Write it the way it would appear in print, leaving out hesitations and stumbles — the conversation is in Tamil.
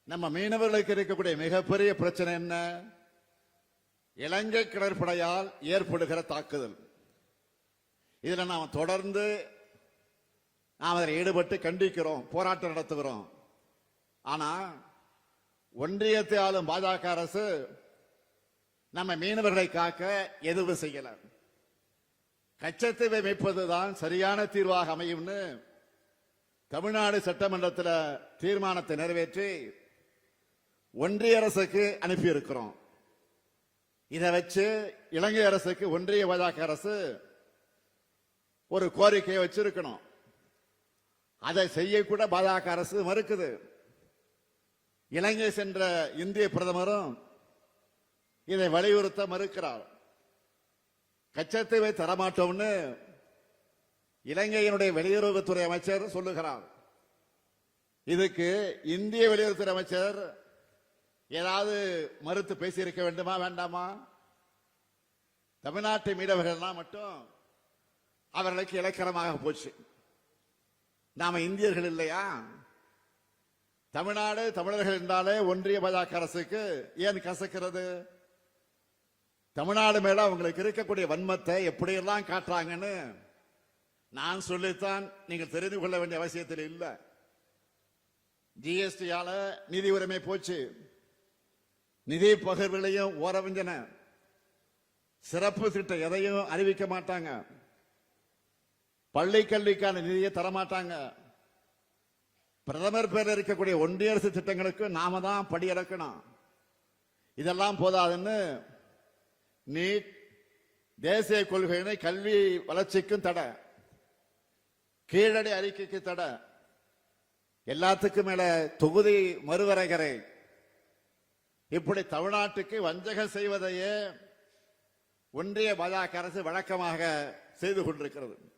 நம்ம மீனவர்களுக்கு இருக்கக்கூடிய மிகப்பெரிய பிரச்சனை என்ன? இலங்கை கடற்படையால் ஏற்படுகிற தாக்குதல். இதுல நாம் தொடர்ந்து அதில் ஈடுபட்டு கண்டிக்கிறோம், போராட்டம் நடத்துகிறோம். ஆனா ஒன்றியத்தை ஆளும் பாஜக அரசு நம்ம மீனவர்களை காக்க எதுவும் செய்யல. கச்சத்தீவை மீட்பதுதான் சரியான தீர்வாக அமையும்னு தமிழ்நாடு சட்டமன்றத்தில் தீர்மானத்தை நிறைவேற்றி ஒன்றிய அரசுக்கு அனுப்பியிருக்கிறோம். இதை வச்சு இலங்கை அரசுக்கு ஒன்றிய பாஜக அரசு ஒரு கோரிக்கையை வச்சிருக்கணும். அதை செய்யக்கூட பாஜக அரசு மறுக்குது. இலங்கை சென்ற இந்திய பிரதமரும் இதை வலியுறுத்த மறுக்கிறார். கச்சத்தீவை தரமாட்டோம்னு இலங்கையினுடைய வெளியுறவுத்துறை அமைச்சர் சொல்லுகிறார். இதுக்கு இந்திய வெளியுறவுத்துறை அமைச்சர் ஏதாவது மறுத்து பேசியிருக்க வேண்டுமா வேண்டாமா? தமிழ்நாட்டு மீனவர்கள்லாம் மட்டும் அவர்களுக்கு இலக்கணமாக போச்சு. நாம இந்தியர்கள் இல்லையா? தமிழ்நாடு தமிழர்கள் என்றாலே ஒன்றிய பாஜக அரசுக்கு ஏன் கசக்கிறது? தமிழ்நாடு மேல அவங்களுக்கு இருக்கக்கூடிய வன்மத்தை எப்படியெல்லாம் காட்டுறாங்கன்னு நான் சொல்லித்தான் நீங்கள் தெரிந்து கொள்ள வேண்டிய அவசியத்தில் இல்லை. ஜிஎஸ்டியால நிதி உரிமை போச்சு, நிதி பகிர்வுகளையும் ஓரவஞ்சன, சிறப்பு திட்டம் எதையும் அறிவிக்க மாட்டாங்க, பள்ளி கல்விக்கான நிதியை தரமாட்டாங்க. பிரதமர் பேரில் இருக்கக்கூடிய ஒன்றிய அரசு திட்டங்களுக்கு நாம தான் படி இறக்கணும். இதெல்லாம் போதாதுன்னு நீட், தேசிய கொள்கையினை, கல்வி வளர்ச்சிக்கும் தடை, கீழடி அறிக்கைக்கு தடை, எல்லாத்துக்கும் மேல தொகுதி மறுவரைகரை, இப்படி தமிழ்நாட்டுக்கு வஞ்சகம் செய்வதையே ஒன்றிய பாஜக அரசு வழக்கமாக செய்து கொண்டிருக்கிறது.